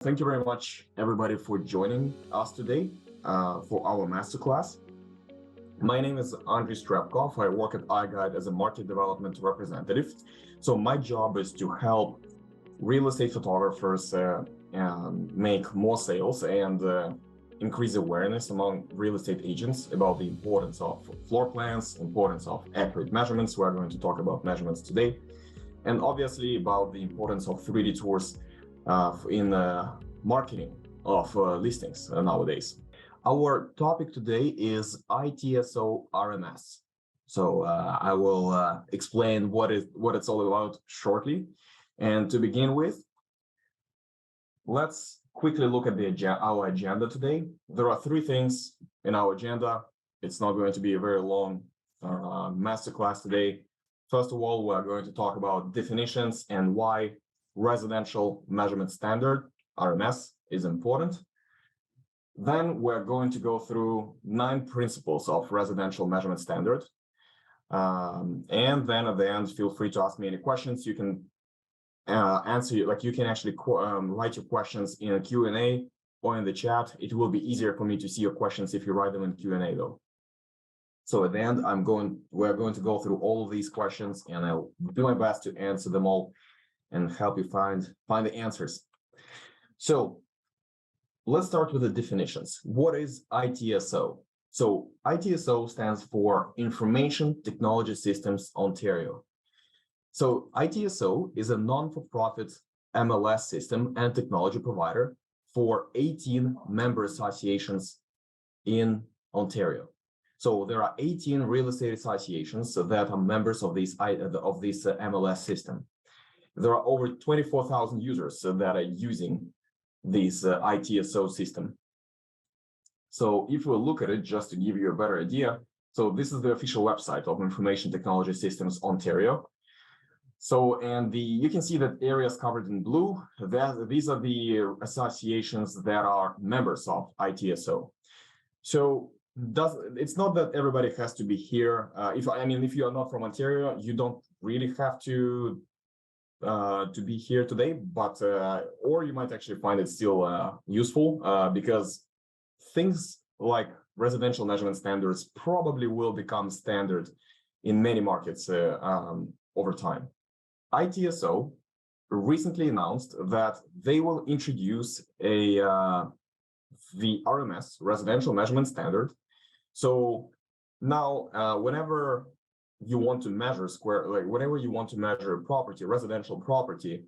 Thank you very much, everybody, for joining us today for our masterclass. My name is Andrei Strapkov. I work at iGuide as a market development representative. So my job is to help real estate photographers make more sales and increase awareness among real estate agents about the importance of floor plans, importance of accurate measurements. We're going to talk about measurements today, and obviously about the importance of 3D tours in marketing of listings nowadays. Our topic today is ITSO RMS. So I will explain what it's all about shortly. And to begin with, let's quickly look at our agenda today. There are three things in our agenda. It's not going to be a very long masterclass today. First of all, we're going to talk about definitions and why Residential Measurement Standard, RMS, is important. Then we're going to go through 9 principles of Residential Measurement Standard. And then at the end, feel free to ask me any questions. You can answer, like you can actually write your questions in a Q&A or in the chat. It will be easier for me to see your questions if you write them in Q&A though. So at the end, we're going to go through all of these questions, and I'll do my best to answer them all and help you find the answers. So let's start with the definitions. What is ITSO? So ITSO stands for Information Technology Systems Ontario. So ITSO is a non-for-profit MLS system and technology provider for 18 member associations in Ontario. So there are 18 real estate associations that are members of this MLS system. There are over 24,000 users that are using this ITSO system. So if we look at it, just to give you a better idea, so this is the official website of Information Technology Systems Ontario. So, and you can see that areas covered in blue, these are the associations that are members of ITSO. So it's not that everybody has to be here. If you are not from Ontario, you don't really have to be here today, but or you might actually find it still useful because things like residential measurement standards probably will become standard in many markets over time. ITSO recently announced that they will introduce the RMS, Residential Measurement Standard. So now whenever you want to measure whenever you want to measure a property, residential property,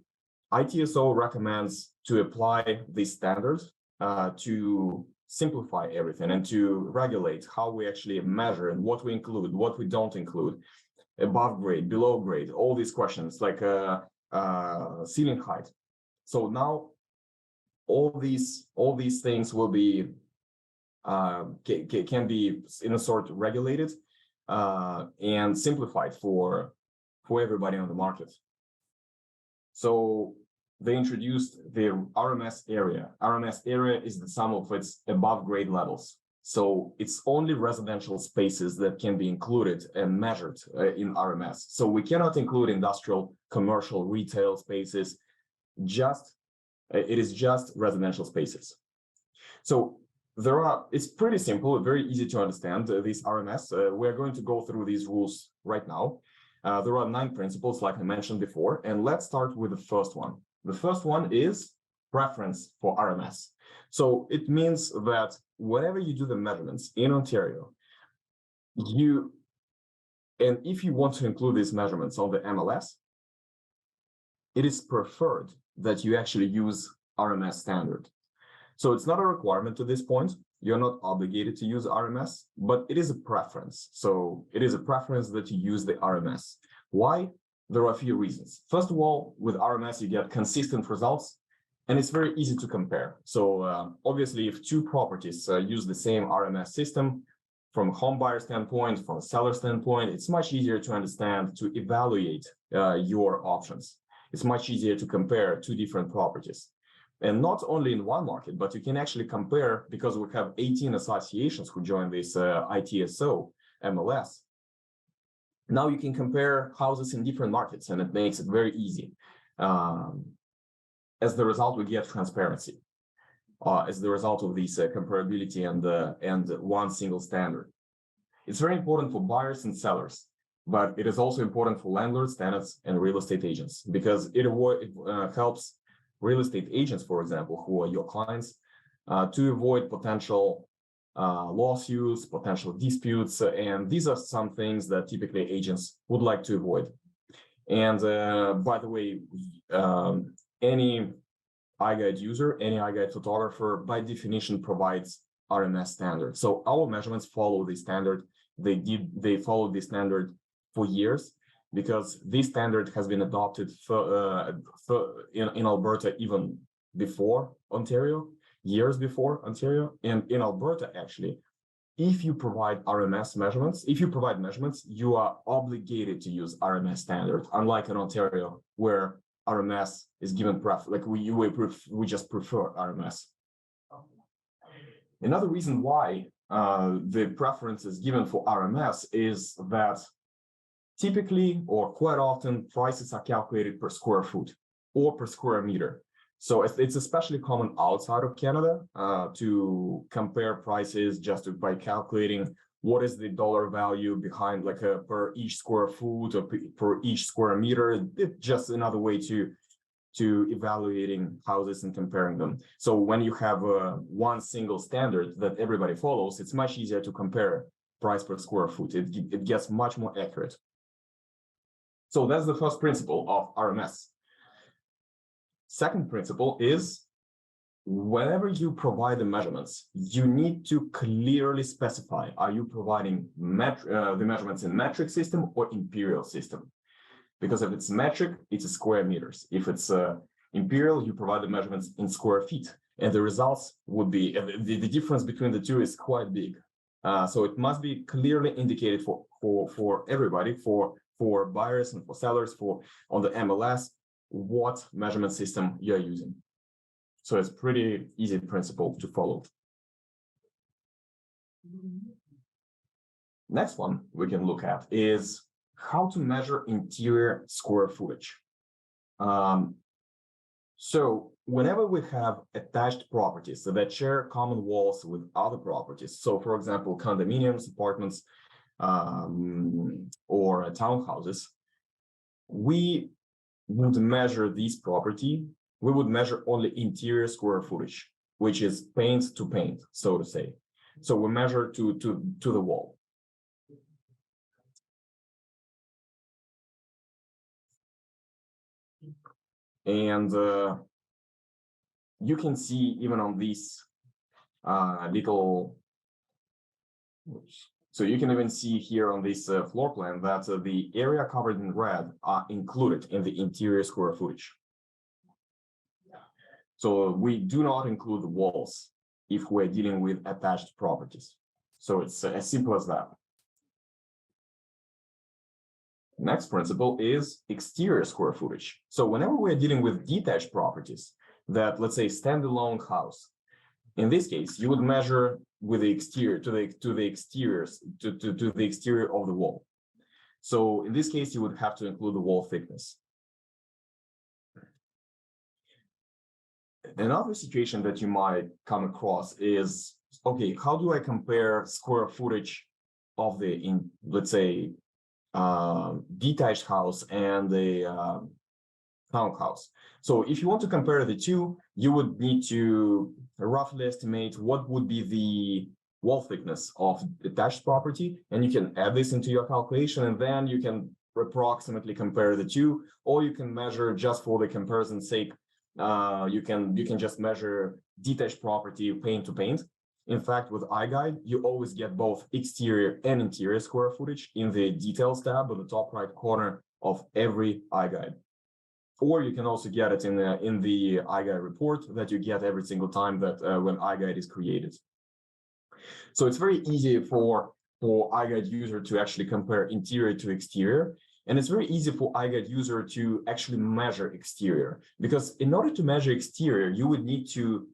ITSO recommends to apply these standards to simplify everything and to regulate how we actually measure and what we include, what we don't include, above grade, below grade, all these questions like ceiling height. So now all these things will be can be in a sort regulated and simplified for everybody on the market. So they introduced the RMS area. RMS area is the sum of its above grade levels. So it's only residential spaces that can be included and measured in RMS. So we cannot include industrial, commercial, retail spaces. It is just residential spaces. So it's pretty simple, very easy to understand this RMS. We're going to go through these rules right now. There are 9 principles, like I mentioned before, and let's start with the first one. The first one is preference for RMS. So it means that whenever you do the measurements in Ontario, and if you want to include these measurements on the MLS, it is preferred that you actually use RMS standard. So it's not a requirement to this point. You're not obligated to use RMS, but it is a preference. So it is a preference that you use the RMS. Why? There are a few reasons. First of all, with RMS, you get consistent results, and it's very easy to compare. So obviously, if 2 properties use the same RMS system, from a home buyer standpoint, from a seller standpoint, it's much easier to understand, to evaluate your options. It's much easier to compare 2 different properties. And not only in one market, but you can actually compare, because we have 18 associations who join this ITSO MLS. Now you can compare houses in different markets, and it makes it very easy. As the result, we get transparency. as the result of this comparability and one single standard. It's very important for buyers and sellers, but it is also important for landlords, tenants, and real estate agents, because it helps real estate agents, for example, who are your clients, to avoid potential lawsuits, potential disputes, and these are some things that typically agents would like to avoid. And by the way, any iGuide user, any iGuide photographer, by definition, provides RMS standard. So our measurements follow the standard. They followed this standard for years, because this standard has been adopted in Alberta even before Ontario, years before Ontario. And in Alberta, actually, if you provide RMS measurements, you are obligated to use RMS standard, unlike in Ontario, where RMS is given preference, like we just prefer RMS. Another reason why the preference is given for RMS is that typically, or quite often, prices are calculated per square foot or per square meter. So it's especially common outside of Canada to compare prices just by calculating what is the dollar value behind, like per each square foot or per each square meter. It's just another way to evaluating houses and comparing them. So when you have one single standard that everybody follows, it's much easier to compare price per square foot. It gets much more accurate. So that's the first principle of RMS. Second principle is, whenever you provide the measurements, you need to clearly specify, are you providing the measurements in metric system or imperial system? Because if it's metric, it's square meters. If it's imperial, you provide the measurements in square feet. And the results would be, the difference between the two is quite big. So it must be clearly indicated for everybody, for buyers and for sellers, on the MLS, what measurement system you're using. So it's pretty easy principle to follow. Next one we can look at is how to measure interior square footage. So whenever we have attached properties that share common walls with other properties, so for example, condominiums, apartments, or townhouses, we would measure this property. We would measure only interior square footage, which is paint to paint, so to say. So we measure to the wall. And you can see even on this little, so you can even see here on this floor plan that the area covered in red are included in the interior square footage. So we do not include the walls if we're dealing with attached properties. So it's as simple as that. Next principle is exterior square footage. So whenever we're dealing with detached properties that, let's say, standalone house, in this case, you would measure with the exterior to the exterior of the wall. So in this case, you would have to include the wall thickness. Another situation that you might come across is, okay, how do I compare square footage of the, let's say, detached house and the townhouse? So if you want to compare the two, you would need to roughly estimate what would be the wall thickness of detached property, and you can add this into your calculation, and then you can approximately compare the two, or you can measure, just for the comparison's sake, you can just measure detached property paint to paint. In fact, with iGuide, you always get both exterior and interior square footage in the details tab on the top right corner of every iGuide. Or you can also get it in the iGuide report that you get every single time that when iGuide is created. So it's very easy for iGuide user to actually compare interior to exterior. And it's very easy for iGuide user to actually measure exterior, because in order to measure exterior, you would need to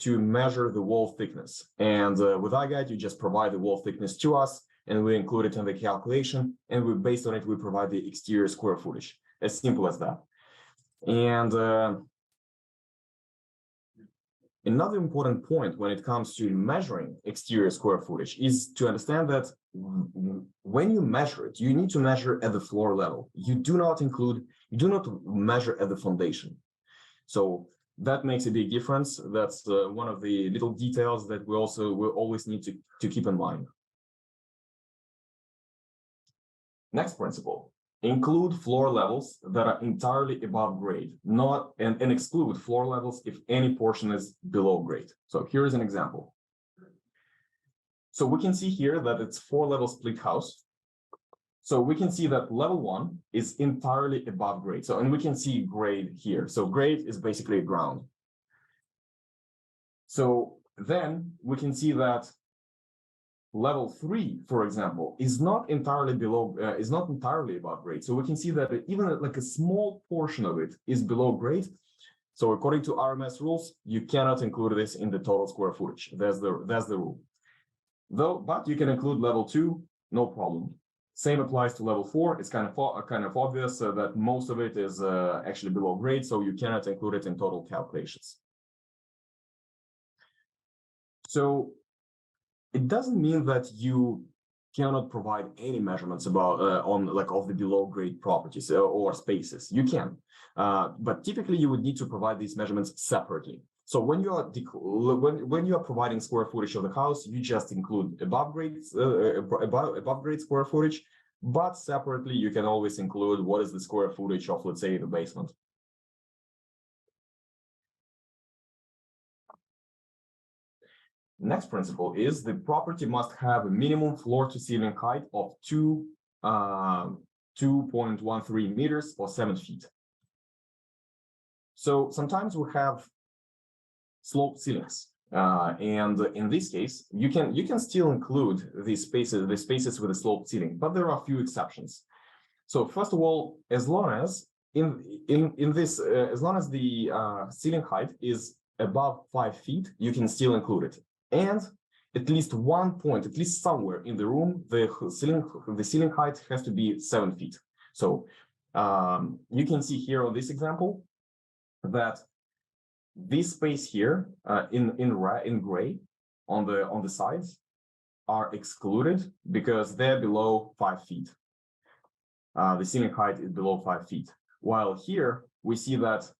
measure the wall thickness. And with iGuide, you just provide the wall thickness to us, and we include it in the calculation, and based on it, we provide the exterior square footage. As simple as that. And Another important point when it comes to measuring exterior square footage is to understand that when you measure it, you need to measure at the floor level. You do not measure at the foundation. So that makes a big difference. That's one of the little details that we will always need to keep in mind. Next principle: include floor levels that are entirely above grade, and exclude floor levels if any portion is below grade. So here is an example. So we can see here that it's 4-level split house. So we can see that level 1 is entirely above grade. So, and we can see grade here. So grade is basically ground. So then we can see that level 3, for example, is not entirely above grade. So we can see that even like a small portion of it is below grade. So according to RMS rules, you cannot include this in the total square footage. That's the rule. But you can include level 2, no problem. Same applies to level 4. It's kind of obvious that most of it is actually below grade, so you cannot include it in total calculations. So it doesn't mean that you cannot provide any measurements about of the below grade properties or spaces. You can, but typically you would need to provide these measurements separately. So when you are providing square footage of the house, you just include above grade square footage, but separately you can always include what is the square footage of, let's say, the basement. Next principle is the property must have a minimum floor to ceiling height of 2.13 meters or 7 feet. So sometimes we have sloped ceilings, and in this case, you can still include the spaces with a sloped ceiling, but there are a few exceptions. So first of all, as long as as long as the ceiling height is above 5 feet, you can still include it. And at least one point, at least somewhere in the room, the ceiling height has to be 7 feet. So you can see here on this example that this space here in gray on the sides are excluded because they're below 5 feet. The ceiling height is below 5 feet. While here we see that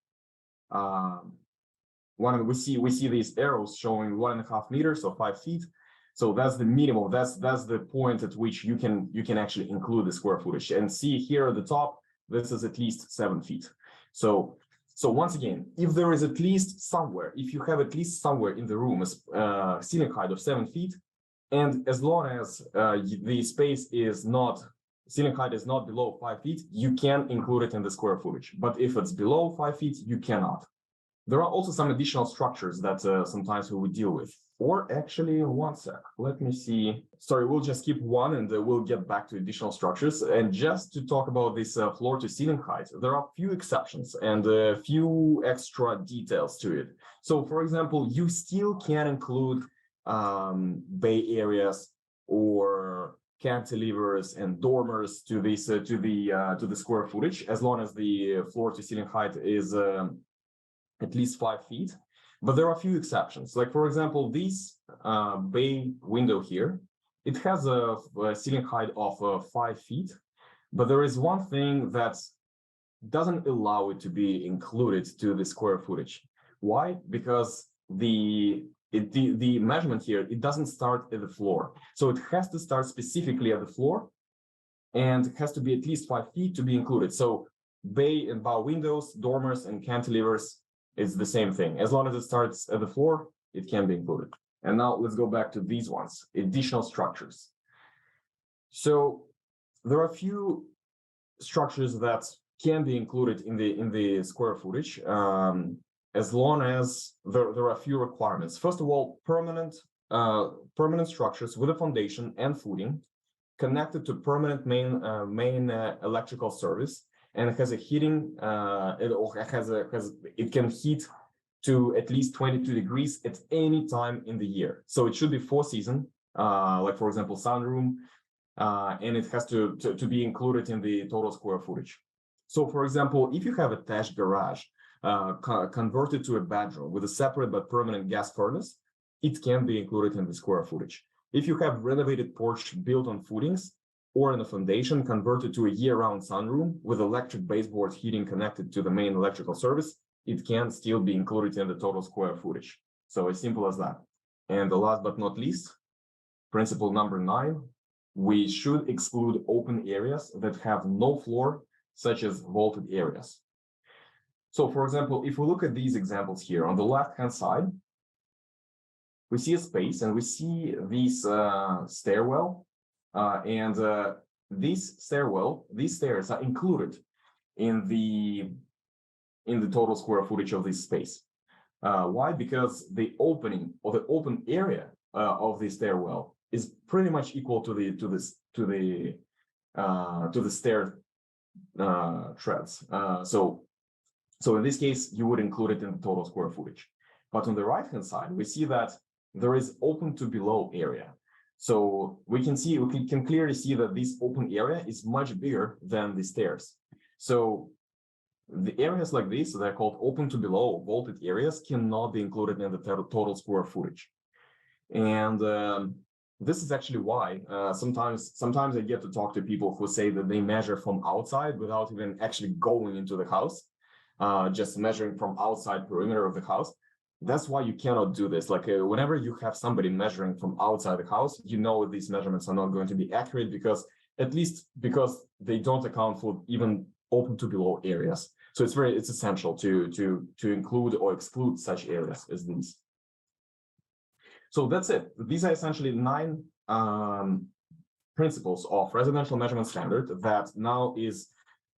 we see these arrows showing 1.5 meters or 5 feet. So that's the minimum. That's the point at which you can actually include the square footage. And see here at the top, this is at least 7 feet. So once again, if there is at least somewhere, if you have at least somewhere in the room a ceiling height of 7 feet, and as long as the space is not, ceiling height is not below 5 feet, you can include it in the square footage. But if it's below 5 feet, you cannot. There are also some additional structures that sometimes we would deal with. Or actually, one sec, let me see. Sorry, we'll just keep one and we'll get back to additional structures. And just to talk about this floor to ceiling height, there are a few exceptions and a few extra details to it. So for example, you still can include bay areas or cantilevers and dormers to this to the square footage, as long as the floor to ceiling height is at least 5 feet. But there are a few exceptions. Like, for example, this bay window here, it has a ceiling height of 5 feet, but there is one thing that doesn't allow it to be included to the square footage. Why? Because the measurement here, it doesn't start at the floor. So it has to start specifically at the floor, and it has to be at least 5 feet to be included. So bay and bow windows, dormers, and cantilevers, it's the same thing. As long as it starts at the floor, it can be included. And now let's go back to these ones, additional structures. So there are a few structures that can be included in the square footage, as long as there are a few requirements. First of all, permanent structures with a foundation and footing connected to permanent main electrical service, and it has a heating, it can heat to at least 22 degrees at any time in the year. So it should be 4 seasons, like for example, sunroom, and it has to be included in the total square footage. So for example, if you have attached garage, converted to a bedroom with a separate but permanent gas furnace, it can be included in the square footage. If you have renovated porch built on footings or in a foundation converted to a year-round sunroom with electric baseboard heating connected to the main electrical service, it can still be included in the total square footage. So as simple as that. And the last but not least, principle number 9, we should exclude open areas that have no floor, such as vaulted areas. So for example, if we look at these examples here on the left-hand side, we see a space and we see this stairwell, and these stairs are included in the total square footage of this space. Why? Because the opening or the open area of the stairwell is pretty much equal to the stair treads. So in this case, you would include it in the total square footage. But on the right-hand side, we see that there is open to below area. So we can clearly see that this open area is much bigger than the stairs. So the areas like this, they're called open to below vaulted areas, cannot be included in the total square footage. And this is actually why sometimes I get to talk to people who say that they measure from outside without even actually going into the house, just measuring from outside perimeter of the house. That's why you cannot do this. Like whenever you have somebody measuring from outside the house, you know these measurements are not going to be accurate because they don't account for even open to below areas. So it's essential to include or exclude such areas as these. So that's it. These are essentially 9 principles of residential measurement standard that now is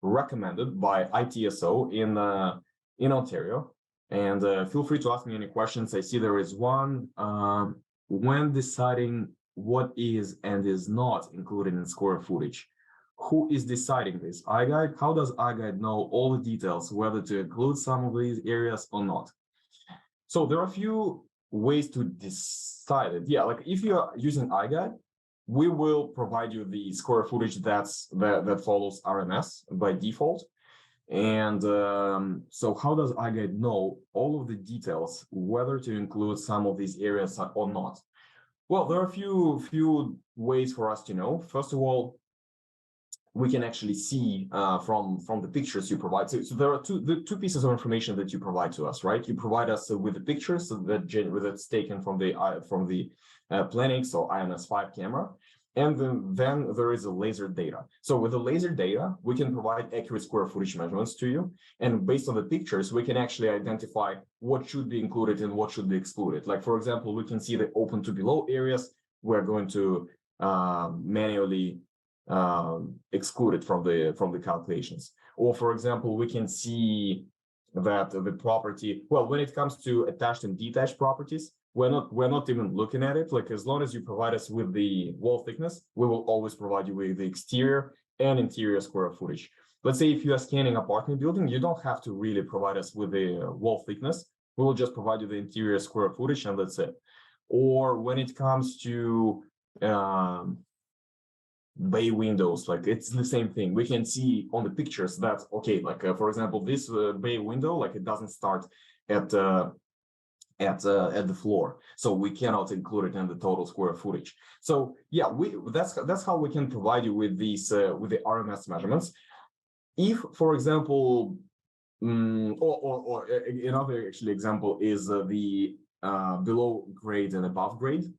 recommended by ITSO in Ontario. And feel free to ask me any questions. I see there is one. When deciding what is and is not included in square footage, who is deciding this? iGuide? How does iGuide know all the details, whether to include some of these areas or not? So there are a few ways to decide it. Yeah, like if you are using iGuide, we will provide you the square footage that follows RMS by default. And so how does iGuide know all of the details, whether to include some of these areas or not? Well, there are a few ways for us to know. First of all, we can actually see from the pictures you provide. So there are two pieces of information that you provide to us, right? You provide us with the pictures that's taken from the Planix or IMS 5 camera. And then there is a laser data. So with the laser data, we can provide accurate square footage measurements to you. And based on the pictures, we can actually identify what should be included and what should be excluded. Like, for example, we can see the open to below areas. We're going to manually exclude it from the calculations. Or, for example, we can see that the property, well, when it comes to attached and detached properties, we're not even looking at it. Like, as long as you provide us with the wall thickness, we will always provide you with the exterior and interior square footage. Let's say if you are scanning apartment building, you don't have to really provide us with the wall thickness. We will just provide you the interior square footage and that's it. Or when it comes to bay windows, like it's the same thing. We can see on the pictures that, okay, like for example, this bay window, like it doesn't start at the floor, so we cannot include it in the total square footage. So yeah, that's how we can provide you with these with the RMS measurements. If, for example, or another actually example is the below grade and above grade.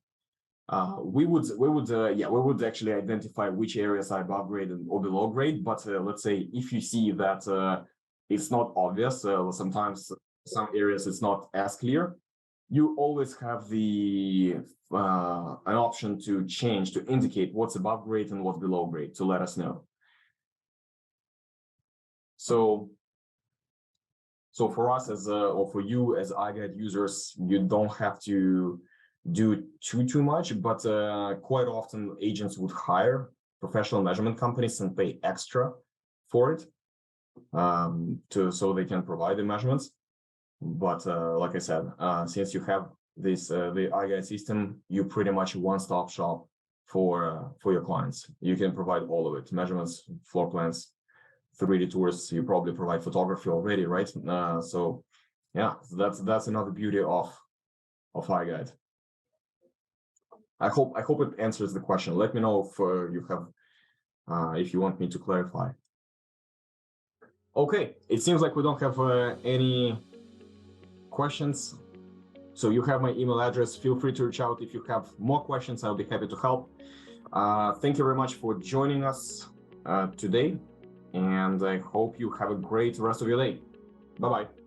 We would actually identify which areas are above grade or below grade. But let's say if you see that it's not obvious, sometimes some areas it's not as clear, you always have an option to change, to indicate what's above grade and what's below grade, to let us know. So for us or for you as iGuide users, you don't have to do too much, but quite often agents would hire professional measurement companies and pay extra for it so they can provide the measurements. But like I said, since you have this the iGuide system, you pretty much one-stop shop for your clients. You can provide all of it: measurements, floor plans, 3D tours, you probably provide photography already, right? So yeah, that's another beauty of iGuide. I hope it answers the question. Let me know if you have if you want me to clarify. Okay, it seems like we don't have any questions. So you have my email address. Feel free to reach out if you have more questions. I'll be happy to help. Thank you very much for joining us today, and I hope you have a great rest of your day. Bye-bye.